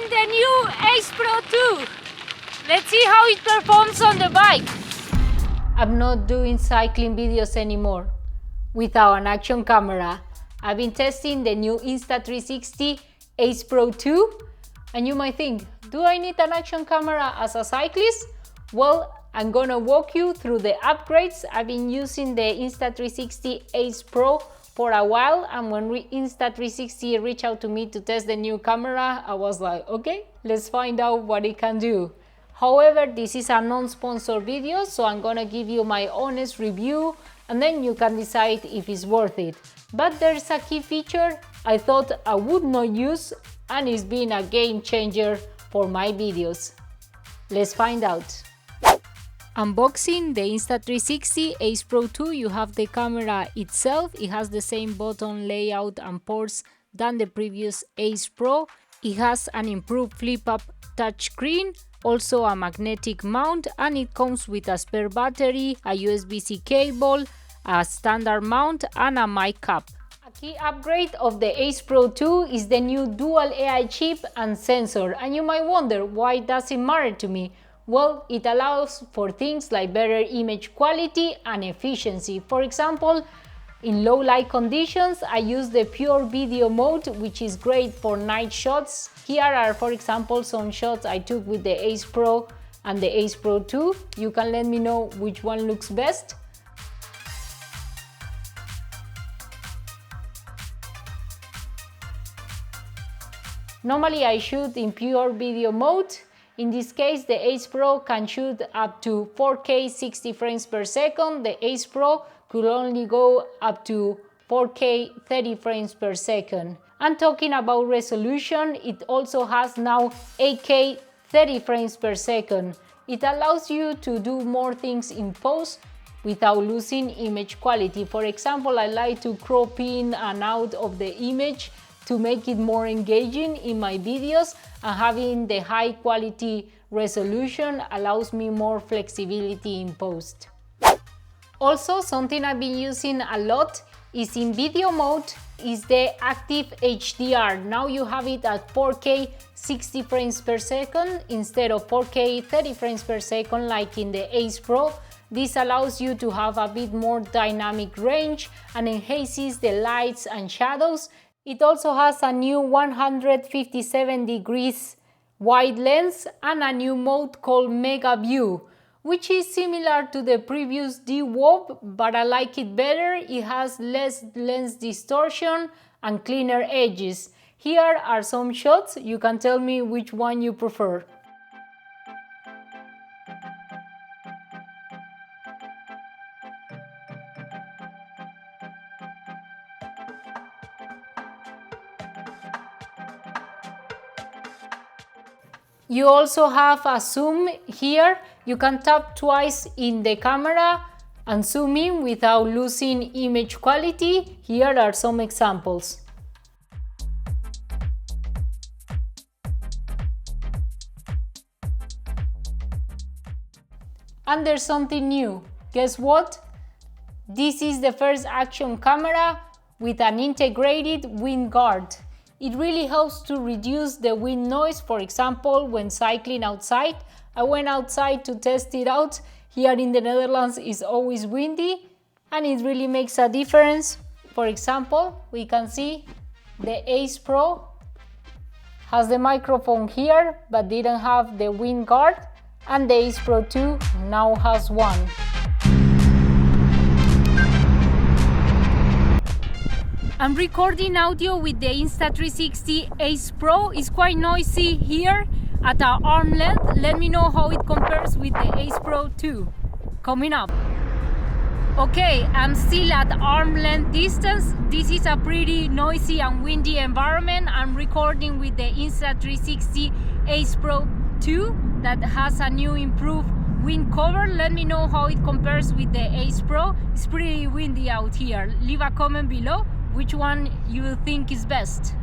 testing the new Ace Pro 2. Let's see how it performs on the bike. I'm not doing cycling videos anymore without an action camera. I've been testing the new Insta360 Ace Pro 2, and you might think, do I need an action camera as a cyclist? Well, I'm gonna walk you through the upgrades. I've been using the Insta360 Ace Pro for a while, and when Insta360 reached out to me to test the new camera, I was like, okay, let's find out what it can do. However, this is a non-sponsored video, so I'm gonna give you my honest review, and then you can decide if it's worth it. But there's a key feature I thought I would not use, and it's been a game changer for my videos. Let's find out. Unboxing the Insta360 Ace Pro 2, you have the camera itself. It has the same button layout and ports than the previous Ace Pro. It has an improved flip-up touchscreen, also a magnetic mount, and it comes with a spare battery, a USB-C cable, a standard mount, and a mic cap. A key upgrade of the Ace Pro 2 is the new dual AI chip and sensor, and you might wonder, why does it matter to me? Well, it allows for things like better image quality and efficiency. For example, in low light conditions, I use the pure video mode, which is great for night shots. Here are, for example, some shots I took with the Ace Pro and the Ace Pro 2. You can let me know which one looks best. Normally I shoot in pure video mode. In this case, the Ace Pro can shoot up to 4K 60 frames per second. The Ace Pro could only go up to 4K 30 frames per second. And talking about resolution, it also has now 8K 30 frames per second. It allows you to do more things in post without losing image quality. For example, I like to crop in and out of the image to make it more engaging in my videos, and having the high quality resolution allows me more flexibility in post. Also, something I've been using a lot is in video mode is the active HDR. Now you have it at 4K 60 frames per second instead of 4K 30 frames per second like in the Ace Pro. This allows you to have a bit more dynamic range and enhances the lights and shadows. It also has a new 157 degrees wide lens and a new mode called Mega View, which is similar to the previous DWOP, but I like it better. It has less lens distortion and cleaner edges. Here are some shots. You can tell me which one you prefer. You also have a zoom here. You can tap twice in the camera and zoom in without losing image quality. Here are some examples. And there's something new. Guess what? This is the first action camera with an integrated wind guard. It really helps to reduce the wind noise. For example, when cycling outside, I went outside to test it out. Here in the Netherlands it's always windy and it really makes a difference. For example, we can see the Ace Pro has the microphone here but didn't have the wind guard, and the Ace Pro 2 now has one. I'm recording audio with the Insta360 Ace Pro. It's quite noisy here at our arm length. Let me know how it compares with the Ace Pro 2. Coming up. Okay, I'm still at arm length distance. This is a pretty noisy and windy environment. I'm recording with the Insta360 Ace Pro 2 that has a new improved wind cover. Let me know how it compares with the Ace Pro. It's pretty windy out here. Leave a comment below which one you think is best.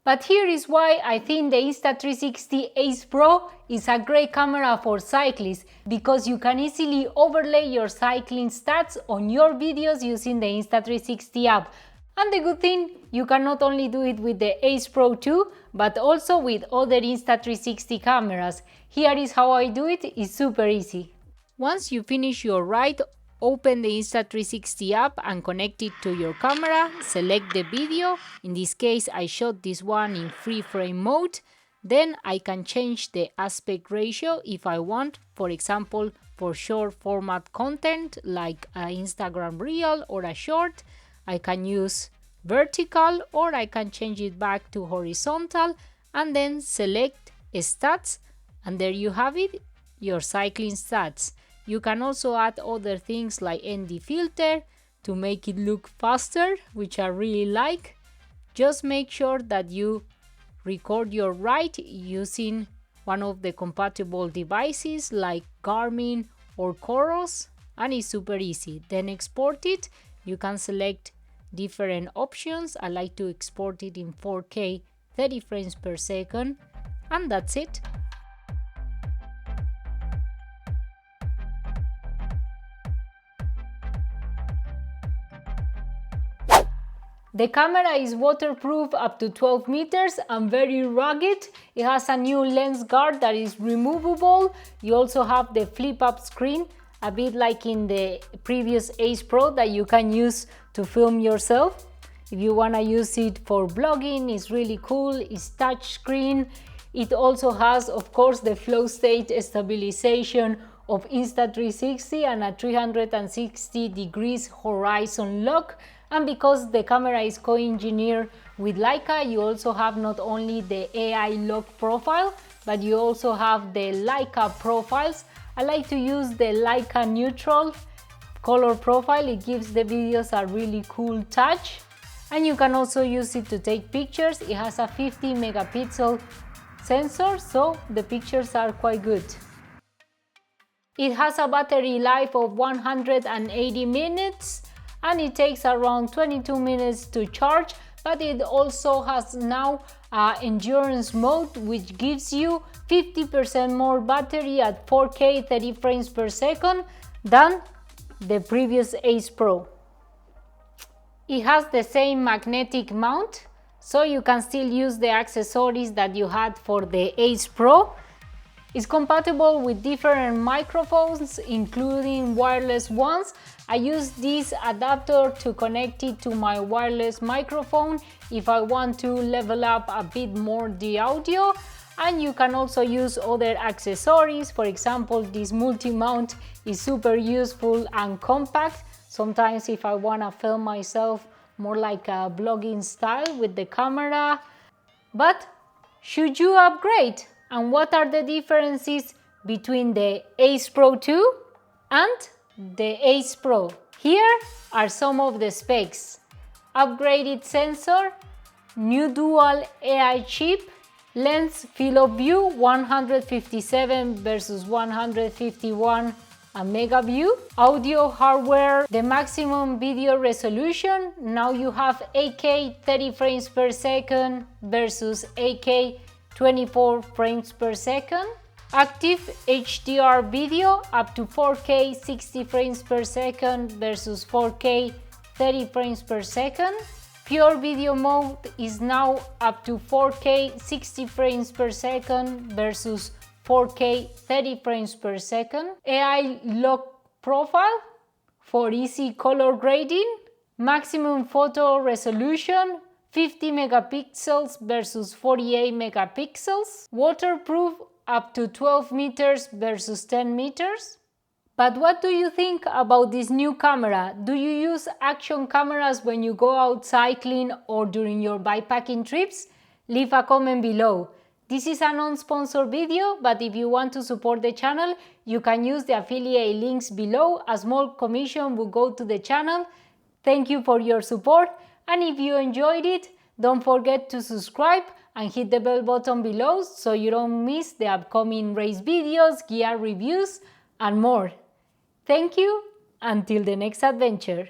But here is why I think the Insta360 Ace Pro is a great camera for cyclists, because you can easily overlay your cycling stats on your videos using the Insta360 app. And the good thing, you can not only do it with the Ace Pro 2, but also with other Insta360 cameras. Here is how I do it, it's super easy. Once you finish your ride, open the Insta360 app and connect it to your camera, select the video. In this case, I shot this one in free frame mode. Then I can change the aspect ratio if I want, for example, for short format content like an Instagram reel or a short. I can use vertical or I can change it back to horizontal and then select stats, and there you have it, your cycling stats. You can also add other things like ND filter to make it look faster, which I really like. Just make sure that you record your ride using one of the compatible devices like Garmin or Coros, and it's super easy. Then export it. You can select different options. I like to export it in 4K 30 frames per second, and that's it. The camera is waterproof up to 12 meters and very rugged. It has a new lens guard that is removable. You also have the flip-up screen, a bit like in the previous Ace Pro that you can use to film yourself. If you want to use it for vlogging, it's really cool. It's touch screen. It also has, of course, the flow state stabilization of Insta360 and a 360 degrees horizon lock. And because the camera is co-engineered with Leica, you also have not only the AI lock profile, but you also have the Leica profiles. I like to use the Leica neutral color profile. It gives the videos a really cool touch. And you can also use it to take pictures. It has a 50 megapixel sensor, so the pictures are quite good. It has a battery life of 180 minutes. And it takes around 22 minutes to charge, but it also has now endurance mode, which gives you 50% more battery at 4K 30 frames per second than the previous Ace Pro. It has the same magnetic mount, so you can still use the accessories that you had for the Ace Pro. It's compatible with different microphones, including wireless ones. I use this adapter to connect it to my wireless microphone if I want to level up a bit more the audio. And you can also use other accessories. For example, this multi-mount is super useful and compact. Sometimes if I want to film myself more like a vlogging style with the camera. But should you upgrade? And what are the differences between the Ace Pro 2 and the Ace Pro? Here are some of the specs. Upgraded sensor, new dual AI chip, lens field of view 157 versus 151 a mega view, audio hardware, the maximum video resolution. Now you have 8K 30 frames per second versus 8K 24 frames per second. Active HDR video up to 4K 60 frames per second versus 4K 30 frames per second. Pure video mode is now up to 4K 60 frames per second versus 4K 30 frames per second. AI lock profile for easy color grading. Maximum photo resolution 50 megapixels versus 48 megapixels. Waterproof up to 12 meters versus 10 meters. But what do you think about this new camera? Do you use action cameras when you go out cycling or during your bikepacking trips? Leave a comment below. This is a non-sponsored video, but if you want to support the channel, you can use the affiliate links below. A small commission will go to the channel. Thank you for your support. And if you enjoyed it, don't forget to subscribe and hit the bell button below so you don't miss the upcoming race videos, gear reviews, and more. Thank you. Until the next adventure.